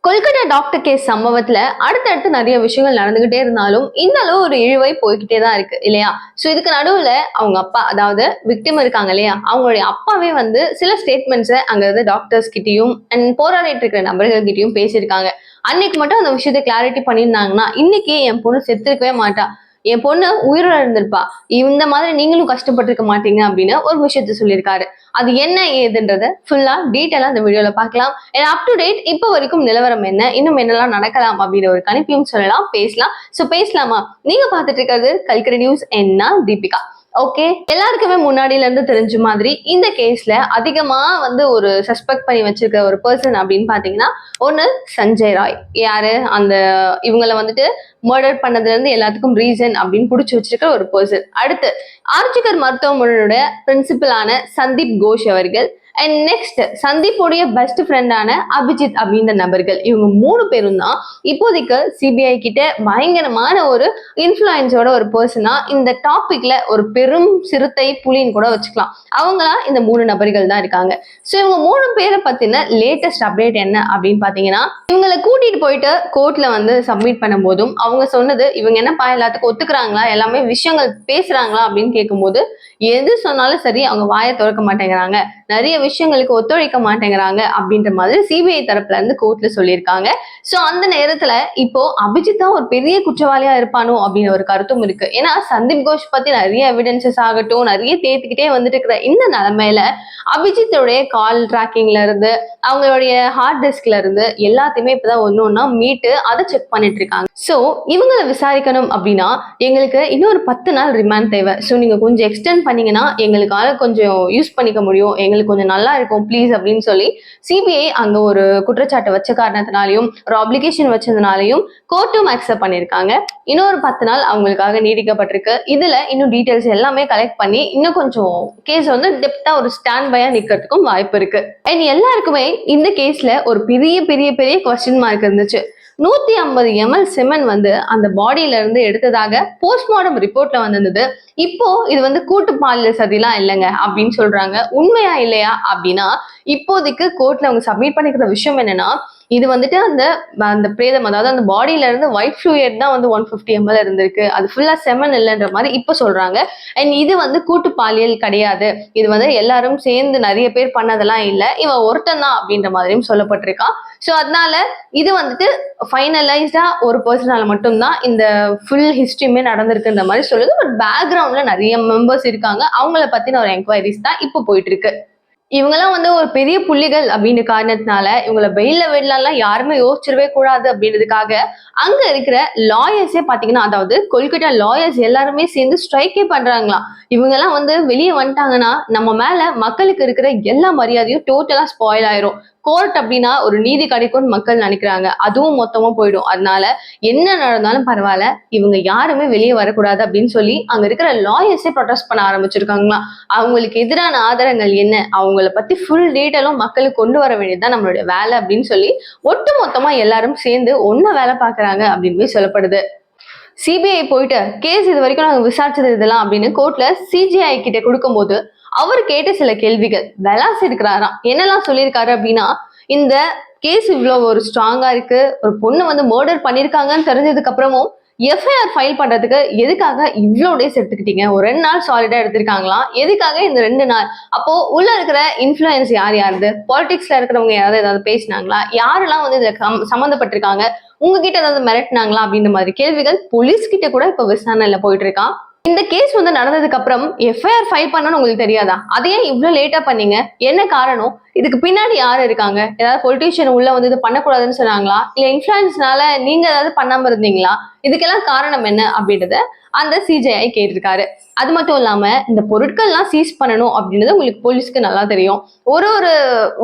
Kolkata doctor case சம்பவத்துல அடுத்தடுத்து நிறைய விஷயங்கள் நடந்துகிட்டே இருந்தாலும் இந்த அளவு ஒரு இழுவை போய்கிட்டே தான் இருக்கு இல்லையா? சோ இதுக்கு நடுவுல அவங்க அப்பா, அதாவது விக்டிம் இருக்காங்க இல்லையா, அவங்களுடைய அப்பாவே வந்து சில ஸ்டேட்மெண்ட்ஸை அங்க இருந்து டாக்டர்ஸ் கிட்டயும் அண்ட் போராடிட்டு இருக்கிற நபர்கள் கிட்டயும் பேசியிருக்காங்க. அன்னைக்கு மட்டும் அந்த விஷயத்தை கிளாரிட்டி பண்ணியிருந்தாங்கன்னா இன்னைக்கு என் பொண்ணு செத்துருக்கவே மாட்டா, என் பொண்ணு உயிரோட இருந்திருப்பா, இந்த மாதிரி நீங்களும் கஷ்டப்பட்டிருக்க மாட்டீங்க அப்படின்னு ஒரு விஷயத்த சொல்லியிருக்காரு. அது என்ன ஏதுன்றத ஃபுல்லா டீட்டெயிலா அந்த வீடியோல பார்க்கலாம். அப் டு டேட் இப்போ வரைக்கும் நிலவரம் என்ன, இன்னும் என்னெல்லாம் நடக்கலாம் அப்படின்ற ஒரு கணிப்பையும் சொல்லலாம், பேசலாம். சோ பேசலாமா? நீங்க பார்த்துட்டு இருக்கிறது கல்கரி நியூஸ். என்ன தீபிகா. ஓகே, எல்லாருக்குமே முன்னாடியில இருந்து தெரிஞ்ச மாதிரி இந்த கேஸ்ல அதிகமா வந்து ஒரு சஸ்பெக்ட் பண்ணி வச்சிருக்க ஒரு பர்சன் அப்படின்னு பாத்தீங்கன்னா ஒன்னு சஞ்சய் ராய். யாரு அந்த இவங்களை வந்துட்டு மர்டர் பண்ணதுல இருந்து எல்லாத்துக்கும் ரீசன் அப்படின்னு புடிச்சு வச்சிருக்க ஒரு பர்சன். அடுத்து ஆர்ஜிகர் மருத்துவமனையோட பிரின்சிபலான சந்தீப் கோஷ் அவர்கள். அண்ட் நெக்ஸ்ட் சந்தீப்புடைய பெஸ்ட் ஃப்ரெண்டான அபிஜித் அப்படின்ற நபர்கள். இவங்க 3 பேரும் தான் இப்போதைக்கு சிபிஐ கிட்ட பயங்கரமான ஒரு இன்ஃபுளுன்ஸோட ஒரு பர்சனா இந்த டாபிக்ல ஒரு பெரும் சிறுத்தை புலின்னு கூட வச்சுக்கலாம். அவங்களா இந்த 3 நபர்கள் தான் இருக்காங்க. ஸோ இவங்க 3 பேரை பத்தின லேட்டஸ்ட் அப்டேட் என்ன அப்படின்னு பாத்தீங்கன்னா, இவங்களை கூட்டிட்டு போயிட்டு கோர்ட்ல வந்து சப்மிட் பண்ணும் போதும் அவங்க சொன்னது, இவங்க என்னப்பா எல்லாத்துக்கும் ஒத்துக்கிறாங்களா, எல்லாமே விஷயங்கள் பேசுறாங்களா அப்படின்னு கேட்கும்போது எது சொன்னாலும் சரி அவங்க வாயை திறக்க மாட்டேங்கிறாங்க, நிறைய விஷயங்களுக்கு ஒத்துழைக்க மாட்டேங்கிறாங்க அப்படின்ற மாதிரி சிபிஐ தரப்புல இருந்து கோர்ட்ல சொல்லியிருக்காங்க. சோ அந்த நேரத்துல இப்போ அபிஜித் தான் ஒரு பெரிய குற்றவாளியா இருப்பானோ அப்படின்னு ஒரு கருத்தும் இருக்கு. ஏன்னா சந்தீப் கோஷ் பத்தி நிறைய எவிடன்சஸ் ஆகட்டும், நிறைய தேத்துக்கிட்டே வந்துட்டு இருக்கிற இந்த நிலைமையில அபிஜித்தோடைய கால் டிராக்கிங்ல இருந்து அவங்களுடைய ஹார்ட் டிஸ்க்ல இருந்து எல்லாத்தையுமே இப்பதான் ஒன்னொன்னா மீட்டு அதை செக் பண்ணிட்டு இருக்காங்க. சோ இவங்களை விசாரிக்கணும் அப்படின்னா எங்களுக்கு இன்னொரு 10 நாள் ரிமாண்ட் தேவை. சோ நீங்க கொஞ்சம் எக்ஸ்டெண்ட் பண்ணீங்கன்னா எங்களுக்காக கொஞ்சம் யூஸ் பண்ணிக்க முடியும், எங்களுக்கு கொஞ்சம் நல்லா இருக்கும் ப்ளீஸ் அப்படின்னு சொல்லி சிபிஐ அங்க ஒரு குற்றச்சாட்டு வச்ச காரணத்தினாலையும் ஒரு அப்ளிகேஷன் வச்சதுனாலையும் கோர்ட்டும் அக்செப்ட் பண்ணிருக்காங்க. இன்னொரு 10 நாள் அவங்களுக்காக நீடிக்கப்பட்டிருக்கு. இதுல இன்னும் டீடைல்ஸ் எல்லாமே கலெக்ட் பண்ணி இன்னும் கொஞ்சம் கேஸ் வந்து டெப்தா ஒரு ஸ்டாண்ட் பையா நிக்கிறதுக்கும் வாய்ப்பு இருக்கு. அண்ட் எல்லாருக்குமே இந்த கேஸ்ல ஒரு பெரிய பெரிய பெரிய கொஸ்டின் மார்க் இருந்துச்சு. 150 ml செமன் வந்து அந்த பாடியில இருந்து எடுத்ததாக போஸ்ட்மார்டம் ரிப்போர்ட்ல வந்திருந்தது. இப்போ இது வந்து கூட்டு பாலியல் சதிலாம் இல்லைங்க அப்படின்னு சொல்றாங்க. உண்மையா இல்லையா அப்படின்னா இப்போதைக்கு கோர்ட்ல அவங்க சப்மிட் பண்ணிக்கிற விஷயம் என்னன்னா, இது வந்துட்டு அந்த அந்த பிரேதம், அதாவது அந்த பாடியில இருந்து ஒயிட் ஃப்ளூயிட் தான் வந்து 150 ml இருந்திருக்கு, அது ஃபுல்லா செமன் இல்லைன்ற மாதிரி இப்ப சொல்றாங்க. அண்ட் இது வந்து கூட்டு பாலியல் கிடையாது, இது வந்து எல்லாரும் சேர்ந்து நிறைய பேர் பண்ணதெல்லாம் இல்ல, இவன் ஒருத்தன் தான் அப்படின்ற மாதிரியும் சொல்லப்பட்டிருக்கான். சோ அதனால இது வந்துட்டு ஃபைனலைஸ்டா ஒரு பர்சனால மட்டும்தான் இந்த ஃபுல் ஹிஸ்டரியுமே நடந்திருக்குன்ற மாதிரி சொல்லுது. பட் பேக்ரவுண்ட்ல நிறைய மெம்பர்ஸ் இருக்காங்க, அவங்கள பத்தின ஒரு என்கொயரிஸ் தான் இப்போ போயிட்டு இருக்கு. இவங்கெல்லாம் வந்து ஒரு பெரிய புள்ளிகள் அப்படின்னு காரணத்தினால இவங்களை வெயில்ல விடலாம் யாருமே யோசிச்சிடவே கூடாது அப்படின்றதுக்காக அங்க இருக்கிற லாயர்ஸே பாத்தீங்கன்னா, அதாவது கொல்கட்டா லாயர்ஸ் எல்லாருமே சேர்ந்து ஸ்ட்ரைக்கே பண்றாங்களாம். இவங்க எல்லாம் வந்து வெளியே வந்துட்டாங்கன்னா நம்ம மேல மக்களுக்கு இருக்கிற எல்லா மரியாதையும் டோட்டலா ஸ்பாயில் ஆயிரும். கோர்ட் அப்படின்னா ஒரு நீதி கிடைக்கும்னு மக்கள் நினைக்கிறாங்க, அதுவும் மொத்தமா போயிடும். அதனால என்ன நடந்தாலும் பரவாயில்ல, இவங்க யாருமே வெளியே வரக்கூடாது அப்படின்னு சொல்லி அங்க இருக்கிற லாயர்ஸே ப்ரொடெஸ்ட் பண்ண ஆரம்பிச்சிருக்காங்களாம். அவங்களுக்கு எதிரான ஆதாரங்கள் என்ன, அவங்கள பத்தி ஃபுல் டீட்டெயிலும் மக்களுக்கு கொண்டு வர வேண்டியதுதான் நம்மளுடைய வேலை அப்படின்னு சொல்லி ஒட்டு மொத்தமா எல்லாரும் சேர்ந்து ஒன்ன வேலை பாக்குறாங்க அப்படின்னு சொல்லப்படுது. சிபிஐ போயிட்டு கேஸ் இது வரைக்கும் நாங்க விசாரிச்சது இதெல்லாம் அப்படின்னு கோர்ட்ல சிஜிஐ கிட்ட கொடுக்கும்போது அவர் கேட்ட சில கேள்விகள் வெலாசி இருக்கிறாராம். என்னெல்லாம் சொல்லியிருக்காரு அப்படின்னா, இந்த கேஸ் இவ்வளவு ஒரு ஸ்ட்ராங்கா இருக்கு, ஒரு பொண்ணு வந்து மர்டர் பண்ணிருக்காங்கன்னு தெரிஞ்சதுக்கு அப்புறமும் எஃப்ஐஆர் ஃபைல் பண்றதுக்கு எதுக்காக இவ்வளோ டேஸ் எடுத்துக்கிட்டீங்க, ஒரு 2 நாள் சாலிடா எடுத்திருக்காங்களாம், எதுக்காக இந்த 2 நாள்? அப்போ உள்ள இருக்கிற இன்ஃபுளுன்ஸ் யார் யாருது, பாலிடிக்ஸ்ல இருக்கிறவங்க யாராவது ஏதாவது பேசினாங்களா, யாரெல்லாம் வந்து இதுல சம்மந்தப்பட்டிருக்காங்க, உங்ககிட்ட ஏதாவது மிரட்டினாங்களா அப்படின்ற மாதிரி கேள்விகள் போலீஸ் கிட்ட கூட இப்ப விசாரணையில போயிட்டு இருக்கான். இந்த கேஸ் வந்து நடந்ததுக்கு அப்புறம் எஃப்ஐஆர் ஃபைல் பண்ணணும்னு உங்களுக்கு தெரியாதா, அதையே இவ்வளவு லேட்டா பண்ணீங்க, என்ன காரணம், இதுக்கு பின்னாடி யாரு இருக்காங்க, ஏதாவது பொலிட்டீஷியன் உள்ள வந்து இது பண்ணக்கூடாதுன்னு சொன்னாங்களா, இல்ல இன்ஃபுளுன்ஸ்னால நீங்க ஏதாவது பண்ணாம இருந்தீங்களா, இதுக்கெல்லாம் காரணம் என்ன அப்படின்றத அந்த சிஜிஐ கேட்டிருக்காரு. அது மட்டும் இல்லாம இந்த பொருட்கள்லாம் சீஸ் பண்ணணும் அப்படின்றது உங்களுக்கு போலீஸ்க்கு நல்லா தெரியும். ஒரு ஒரு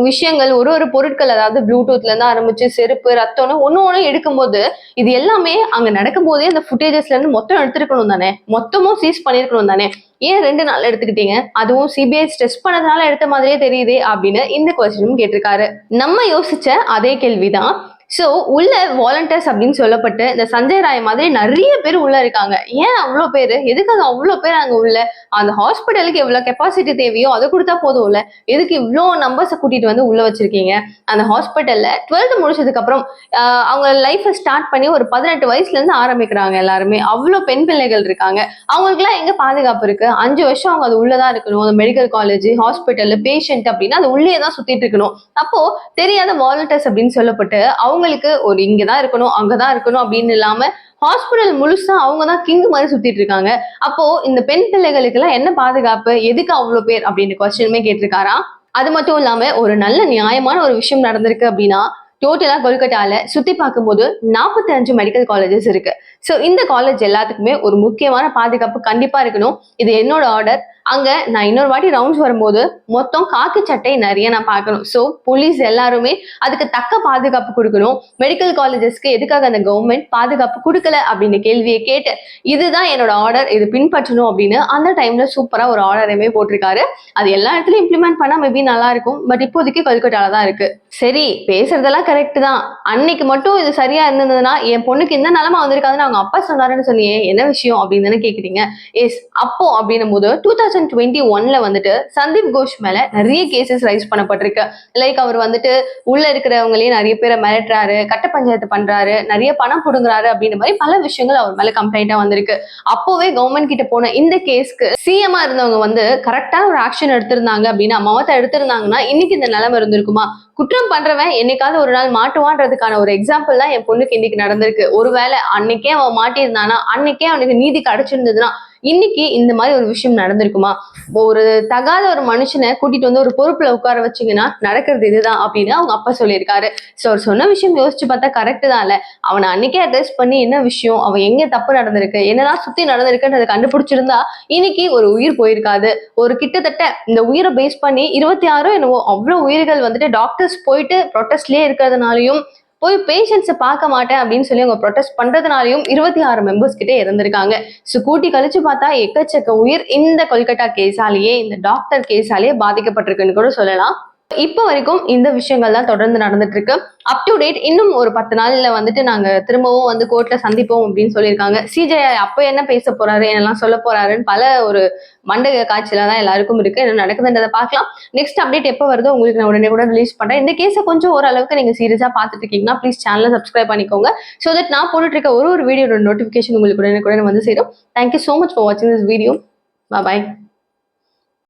விஷயங்கள், ஒரு ஒரு பொருட்கள், அதாவது ப்ளூடூத்ல இருந்து ஆரம்பிச்சு செருப்பு, ரத்தம்னு ஒண்ணு எடுக்கும்போது இது எல்லாமே அங்க நடக்கும் போதே அந்த ஃபுட்டேஜஸ்ல இருந்து மொத்தம் எடுத்துருக்கணும் தானே, மொத்தமும் சீஸ் பண்ணிருக்கணும் தானே, ஏன் 2 நாள் எடுத்துக்கிட்டீங்க, அதுவும் சிபிஐ ஸ்ட்ரெஸ் பண்ணதுனால எடுத்த மாதிரியே தெரியுதே அப்படின்னு இந்த கொஸ்டினும் கேட்டிருக்காரு. நம்ம யோசிச்ச அதே கேள்விதான் சோ உள்ள வாலண்டியர்ஸ் அப்படின்னு சொல்லப்பட்டு இந்த சஞ்சய் ராய் மாதிரி நிறைய பேர் உள்ள இருக்காங்க. ஏன் அவ்வளவு பேரு? எதுக்காக அவ்வளவு பேர் அங்க உள்ள? அந்த ஹாஸ்பிட்டலுக்கு எவ்வளவு கெப்பாசிட்டி தேவையோ அதை கொடுத்தா போதும்ல. எதுக்கு இவ்வளோ நம்பர்ஸை கூட்டிட்டு வந்து உள்ள வச்சிருக்கீங்க? அந்த ஹாஸ்பிட்டல்ல 12th முடிச்சதுக்கு அப்புறம் அவங்க லைஃபை ஸ்டார்ட் பண்ணி ஒரு 18 வயசுல இருந்து ஆரம்பிக்கிறாங்க எல்லாருமே. அவ்வளவு பெண் பிள்ளைகள் இருக்காங்க. அவங்களுக்கு எல்லாம் எங்க பாதுகாப்பு இருக்கு? 5 வருஷம் அவங்க அது உள்ளதான் இருக்கணும். அந்த மெடிக்கல் காலேஜ், ஹாஸ்பிட்டல், பேஷண்ட் அப்படின்னா அது உள்ளே தான் சுத்திட்டு இருக்கணும். அப்போ தெரியாத வாலண்டியர்ஸ் அப்படின்னு சொல்லப்பட்டு அவங்களுக்கு ஒரு இங்கதான் இருக்கணும் அங்கதான் இருக்கணும் அப்படின்னு இல்லாம ஹாஸ்பிட்டல் முழுசா அவங்கதான் கிங் மாதிரி சுத்திட்டு இருக்காங்க. அப்போ இந்த பெண் பிள்ளைகளுக்கு எல்லாம் என்ன பாதுகாப்பு? எதுக்கு அவ்வளவு பேர் அப்படின்னு கொஸ்டினுமே கேட்டிருக்காராம். அது மட்டும் இல்லாம ஒரு நல்ல நியாயமான ஒரு விஷயம் நடந்திருக்கு அப்படின்னா, டோட்டலா கொல்கட்டால சுத்தி பார்க்கும்போது 45 மெடிக்கல் காலேஜஸ் இருக்கு. சோ இந்த காலேஜ் எல்லாத்துக்குமே ஒரு முக்கியமான பாதுகாப்பு கண்டிப்பா இருக்கணும். இது என்னோட ஆர்டர். அங்க நான் இன்னொரு வாட்டி ரவுண்ட்ஸ் வரும்போது மொத்தம் காக்கி சட்டை நிறைய நான் பார்க்கணும். சோ போலீஸ் எல்லாருமே அதுக்கு தக்க பாதுகாப்பு கொடுக்கணும். மெடிக்கல் காலேஜஸ்க்கு எதுக்காக அந்த கவர்மெண்ட் பாதுகாப்பு கொடுக்கல அப்படின்னு கேள்வியை கேட்டு இதுதான் என்னோட ஆர்டர், இது பின்பற்றணும் அப்படின்னு அந்த டைம்ல சூப்பரா ஒரு ஆர்டரையுமே போட்டிருக்காரு. அது எல்லா இடத்துலயும் இம்ப்ளிமெண்ட் பண்ணா மேபி நல்லா இருக்கும். பட் இப்போதைக்கு கொல்கட்டால தான் இருக்கு. சரி, பேசுறதெல்லாம் கரெக்ட் தான். அன்னைக்கு மட்டும் இது சரியா இருந்ததுன்னா என் பொண்ணுக்கு இந்த நிலைமை வந்திருக்காதுன்னு அவங்க அப்பா சொன்னாருன்னு சொன்னியே, என்ன விஷயம் அப்படின்னு தானே கேக்குறீங்க. எஸ், அப்போ அப்படின்னும் போது 2021ல வந்துட்டு சந்தீப் கோஷ் மேல நிறைய கேசஸ் ரைஸ் பண்ணப்பட்டிருக்கு. லைக் அவர் வந்துட்டு உள்ள இருக்கிறவங்களே நிறைய பேரை மிரட்டுறாரு, கட்ட பஞ்சாயத்து பண்றாரு, நிறைய பணம் புடுங்குறாரு அப்படின்ற மாதிரி பல விஷயங்கள் அவர் மேல கம்ப்ளைண்டா வந்திருக்கு. அப்போவே கவர்மெண்ட் கிட்ட போன இந்த கேஸ்க்கு சிஎம்ஆ இருந்தவங்க வந்து கரெக்டான ஒரு ஆக்ஷன் எடுத்திருந்தாங்க அப்படின்னா, மமதா எடுத்திருந்தாங்கன்னா இன்னைக்கு இந்த நிலைமை இருந்திருக்குமா? குற்றம் பண்றவன் என்னைக்காவது ஒரு நாள் மாட்டுவான்றதுக்கான ஒரு எக்ஸாம்பிள் தான் என் பொண்ணுக்கு இன்னைக்கு நடந்திருக்கு. ஒருவேளை அன்னைக்கே அவன் மாட்டியிருந்தானா, அன்னைக்கே அவனுக்கு நீதி கிடைச்சிருந்ததுன்னா இன்னைக்கு இந்த மாதிரி ஒரு விஷயம் நடந்திருக்குமா? ஒரு தகாத ஒரு மனுஷனை கூட்டிட்டு வந்து ஒரு பொறுப்புல உட்கார வச்சீங்கன்னா நடக்கிறது இதுதான் அப்படின்னு அவங்க அப்பா சொல்லியிருக்காரு. சோ அவர் சொன்ன விஷயம் யோசிச்சு பார்த்தா கரெக்ட் தான் இல்ல. அவனை அன்னைக்கே அட்ரஸ் பண்ணி என்ன விஷயம், அவன் எங்க தப்பு நடந்திருக்கு, என்னதான் சுத்தி நடந்திருக்குன்றதை கண்டுபிடிச்சிருந்தா இன்னைக்கு ஒரு உயிர் போயிருக்காது. ஒரு கிட்டத்தட்ட இந்த உயிரை பேஸ் பண்ணி 26 என்னவோ அவ்வளவு உயிர்கள் வந்துட்டு டாக்டர்ஸ் போயிட்டு ப்ரொட்டஸ்ட்லயே இருக்கிறதுனாலையும் போய் பேஷண்ட்ஸை பார்க்க மாட்டேன் அப்படின்னு சொல்லி அவங்க ப்ரொடெஸ்ட் பண்றதுனாலையும் 26 மெம்பர்ஸ் கிட்டே இருந்திருக்காங்க. ஸோ கூட்டி கழிச்சு பார்த்தா எக்கச்சக்க உயிர் இந்த கொல்கட்டா கேஸாலேயே, இந்த டாக்டர் கேஸாலேயே பாதிக்கப்பட்டிருக்குன்னு கூட சொல்லலாம். இப்ப வரைக்கும் இந்த விஷயங்கள் தான் தொடர்ந்து நடந்துட்டு இருக்கு. அப் டு டேட் இன்னும் ஒரு 10 நாள்ல வந்துட்டு நாங்க திரும்பவும் வந்து கோர்ட்ல சந்திப்போம் அப்படின்னு சொல்லியிருக்காங்க. சிஜேஐ அப்ப என்ன பேச போறாரு, என்னெல்லாம் சொல்ல போறாருன்னு பல ஒரு மண்டக காட்சியில தான் எல்லாருக்கும் இருக்கு. என்ன நடக்குதுன்றதை பார்க்கலாம். நெக்ஸ்ட் அப்டேட் எப்போ வருதோ உங்களுக்கு நான் உடனே கூட ரிலீஸ் பண்றேன். இந்த கேஸை கொஞ்சம் ஓரளவுக்கு நீங்க சீரியஸா பார்த்துட்டு இருக்கீங்கன்னா ப்ளீஸ் சேனலை சப்ஸ்கிரைப் பண்ணிக்கோங்க. ஸோ தட் நான் போட்டுட்டு இருக்க ஒரு வீடியோட நோட்டிபிகேஷன் உங்களுக்கு உடனே வந்து சேரும். தேங்க்யூ ஸோ மச் ஃபார் வாட்சிங் திஸ் வீடியோ. பாய்.